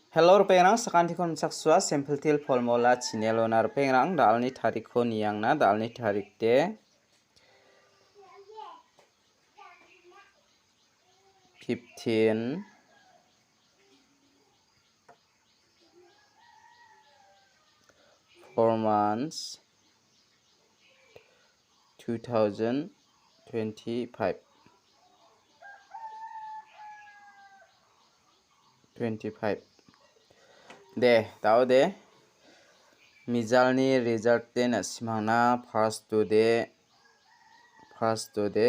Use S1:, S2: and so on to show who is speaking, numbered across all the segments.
S1: Hello rupengrang sakanti kon saksua sample til polmola chinelona rupengrang dalni tarik ko niyangna dalni tarik te 15 4 months 2025 de tao de mizalni result te na simangna first to de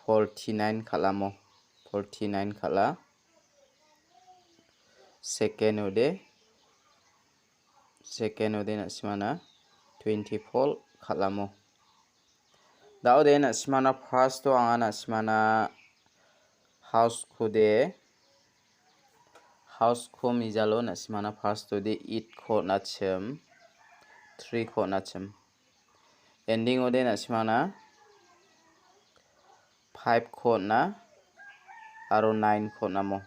S1: 49 khalamo 49 khala second ode na simana 24 khalamo dao de na simana first to anga na simana house ko mizalo na simana first to de 8 ko na chem 3 ko na chem ending ode na simana 5 ko na aro 9 ko na mo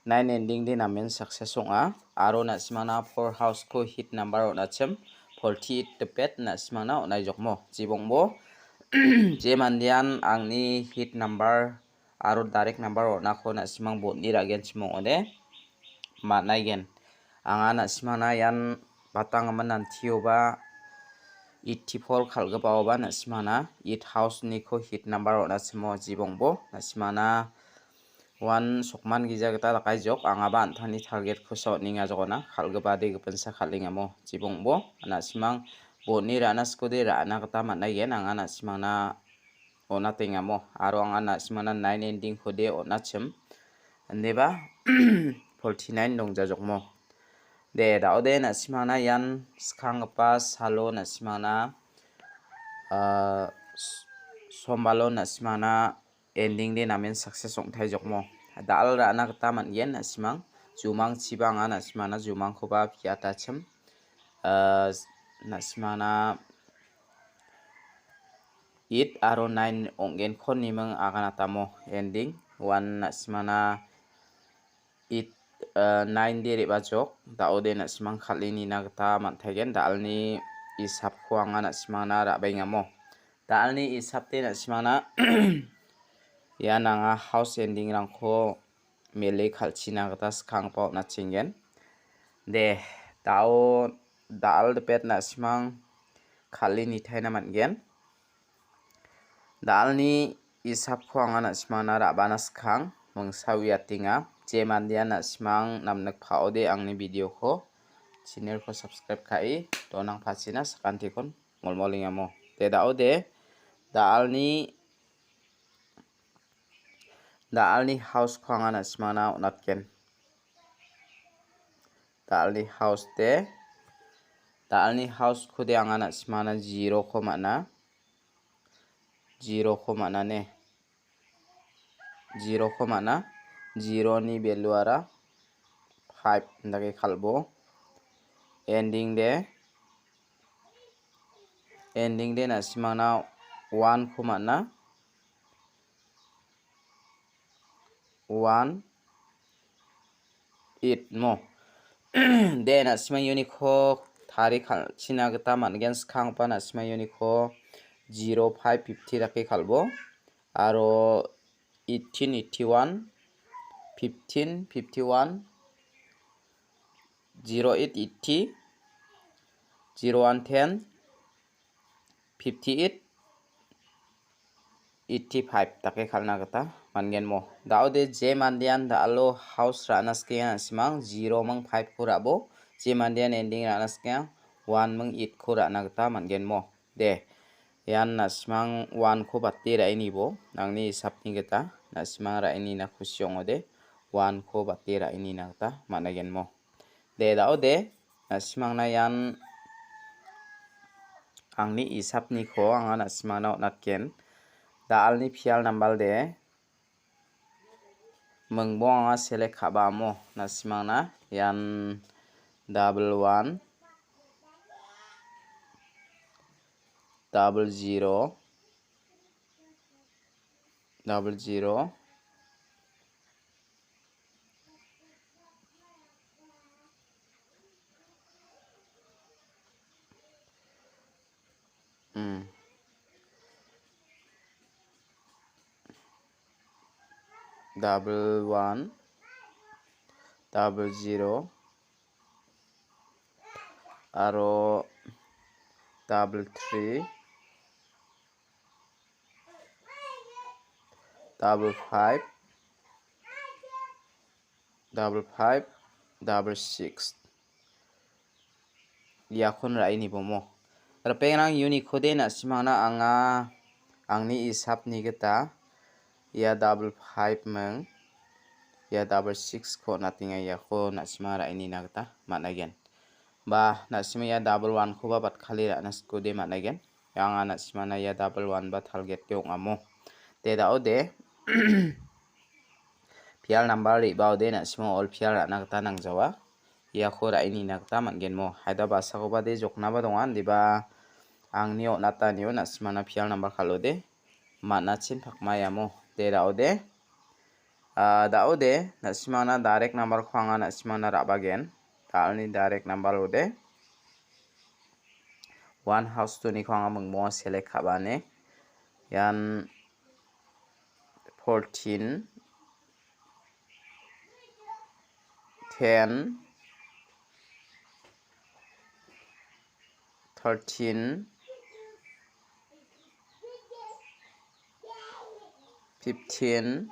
S1: 9 ending de na men success onga aro na simana for house ko hit number na chem 48 tepet na simana onai jokmo jibongbo je mandian angni hit number aro direct number na ko na simang bot ni ragen chimong ode manaigen anga na simana yan batang manan thioba 84 khalga baoba na simana it house ni ko hit number na chimo jibongbo na simana 1 sokman gija gata lakai jok anga ba anthani target ko so ninga jogona khalga bade gpensa khalingamo jibongbo na simang boni rana skode rana gata manaigen anga na simana ona tengamo aro anga na simana 9 ending khode ona chem andeba 49 dongja jokmo de daode na simana yan skang pa salo na simana sombalo na simana ending de namen success ongthai jokmo dal rana gata mangen na simang jumang chibanga na simana jumang khoba piata chem na simana 8 aro 9 ongen khoni mang agana tamo ending 1 na simana 8 9 de reba jok daode na simang khalini na gata manthaigen dalni isap ko anga na simana ra baingamo dalni isap te na simana yananga house ending rangko mele khalchina gata skang pa na chingen de dal de pet na simang khalini thaina mangen dalni isap ko anga na simana ra bana skang mongsawi atinga je mandian na simang namnak phaode angni video ko channel ko subscribe khai tonang phachina sakanti kon molmolingamo te daode dalni house ko anga na simana onatken dalni house khode anga na simana 0 ko mana ne 0 ko mana 0 ni value ara 5 ndage khalbo ending de na simana 1 ko mana 1 8 mo de na simang uniko thari khalchina gata mangen skang pa na simang uniko 0 5 50 rake khalbo aro 18 81 15 51 08 80 01 10 58 85 take khalna gata mangen mo daode je mandian dalo house rana skya simang 0 mang 5 ko rabo je mandian ending rana skya 1 mang 8 ko rana gata mangen mo de yan na simang 1 ko batte raini bo nangni sapni gata na simang raini na khusyong ode 1 ko batte raini na gata managen mo de daode na simang na yan angni isapni ko anga na simang na onatken dalni phial number de mengbo anga select khaba mo na simang na yan 11 00 00 double 1 double 0 aro double 3 double 5 double 5 double 6 yakon rai ni bomo rapengrang unicode na simana anga angni isap ni geta ya double 5 meng ya double 6 ko natinga ya ko na simara ini nagta managen ba na simaya double 1 ko ba bat khali ra nas ko de managen yang ana simana ya double 1 ba target ke ongamo te da ode pial number ri ba ode na simo all pial ra nagta nangjawa ya ko ra ini nagta mangen mo haida ba sa ko ba de jokna ba dongan di ba angni o nata ni na simana pial number khalode mana chin phakmaya mo te da ode na simana direct number khwanga na simana rabagen talni direct number ode one house to ni khwanga mungmo select khabane yan 14 10 13 15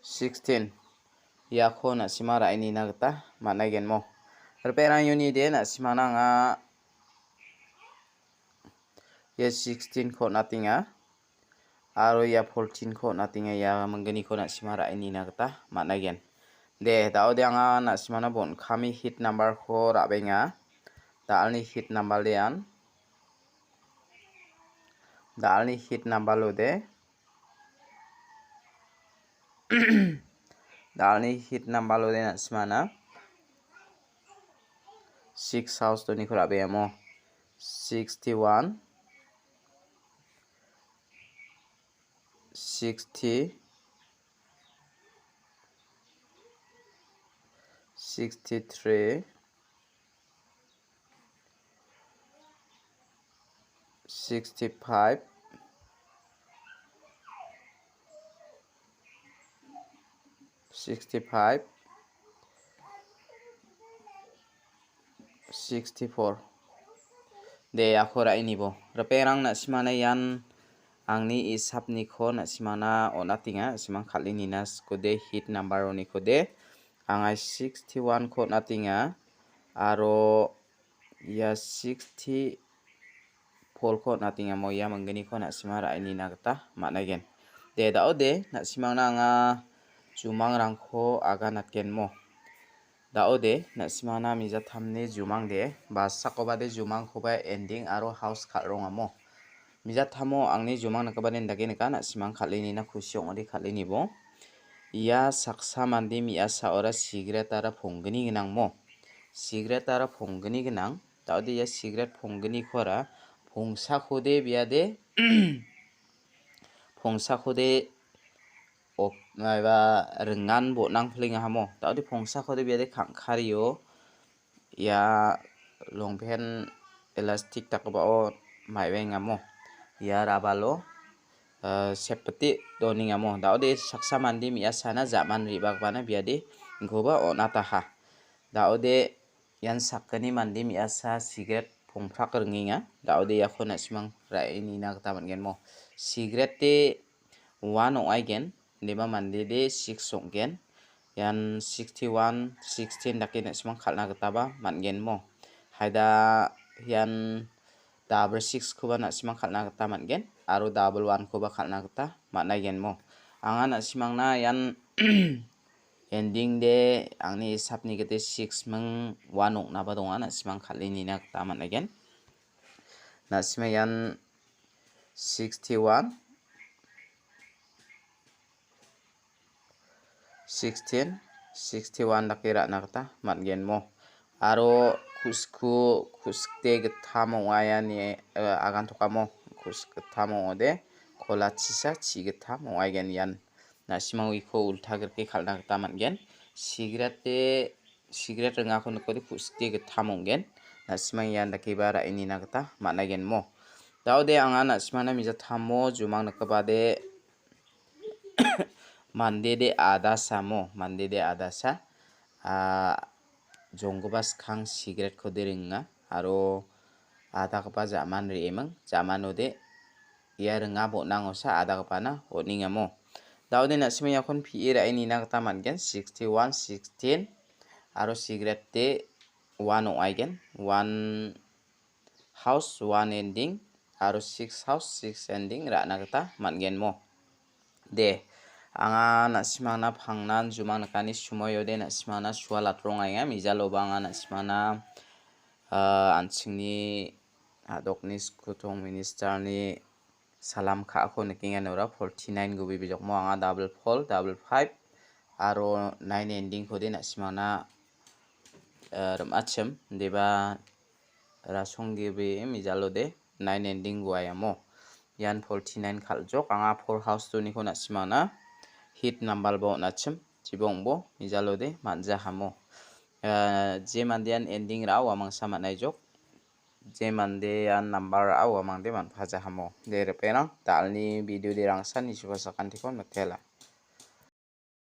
S1: 16 yakho na simara ini nagta managen mo reperang uni de na simana nga ya 16 ko natinga aro ya 14 ko natinga ya manggani ko na simara ini nagta managen de dao de anga na simana bon kami hit number ko rabenga dalni hit number lian dalni hit number lode dalni hit number lode na simana 6 house to ni ko rabemo 61 60 63 65 64 de akora ini bo reperang na simana yan angni isap ni ko na simana onatinga simang khalini nas kode hit number oni kode angai 61 ko natinga aro ya 60 pol ko natinga mo ya manggani ko na simara ini nagta managen de da ode na simang na nga jumang rangko aga natken mo da ode na simana mija thamne jumang de ba sakoba de jumang ko ba ending aro house khalronga mo mija thamo angni jumang nakabanen dage nika na simang khalini na khusiong odi khalini bo ya saksa mandi mi asa ora cigarette ara phonggani gnang mo cigarette ara phonggani gnang daudi ya cigarette phonggani khora phongsa khode biade phongsa khode op maiba rengan bo nang phlinga hamo daudi phongsa khode biade khangkhario ya longpen elastic takbao maibenga mo ya rabalo sepeti doninga mo daode saksa mandi mi asana zaman ribak bana biade goba onataha daode yan sakani mandi mi asa cigarette phongphak ringinga daode yakhona simang raini nagta mangen mo cigarette te 1 oigen deba mandi de 6 onggen yan 61 16 dakina simang khalna gtaba mangen mo haida yan double 6 ko ba na simang khalna gta mangen aro double 1 ko ba khalna gta managen mo anga na simang na yan ending de angni sapni gete 6 meng 1 ok na ba donga na simang khalini na gta managen na simayan 61 16 61 dakira nakta mangen mo aro kuskte gthamo ayani agan tokamo kuskthamo ode kola chisa chi gthamo agen yan na simang iko ulta gerke khalna gta mangen cigarette renga ko nokode kuskte gthamo gen na simang yan dakiba ra ini nagta managen mo Daude angana simana mija thamo jumang nakabade mande de ada samo mande de ada sa jongbas khang cigarette ko deringa aro ada kapa zaman ri emang zaman ode ya renga bo nango sa ada kapa na oninga mo daude na simaya kon pi ra ini na kata mangen 61 16 aro cigarette de one o aigen one house one ending aro 6 house 6 ending ra na kata mangen mo de anga na simana phangnan jumang nakani sumoyo de na simana suala tronga mijalo banga na simana anchingni adokni skutong minister ni salam kha ko nikinga nora 49 gubi bijok mo anga double 5 aro 9 ending ko de na simana ramachem deba rasonggi be mijalo de 9 ending guayamo yan 49 khaljok anga 4 house to ni ko na simana hit number bo nachem chibong bo mijalo de manja hamo je mandian ending ra wa mangsa manai jok je mandian number a wa mangde man phaja hamo de repena talni video de rangsan ni subasakan tikon matela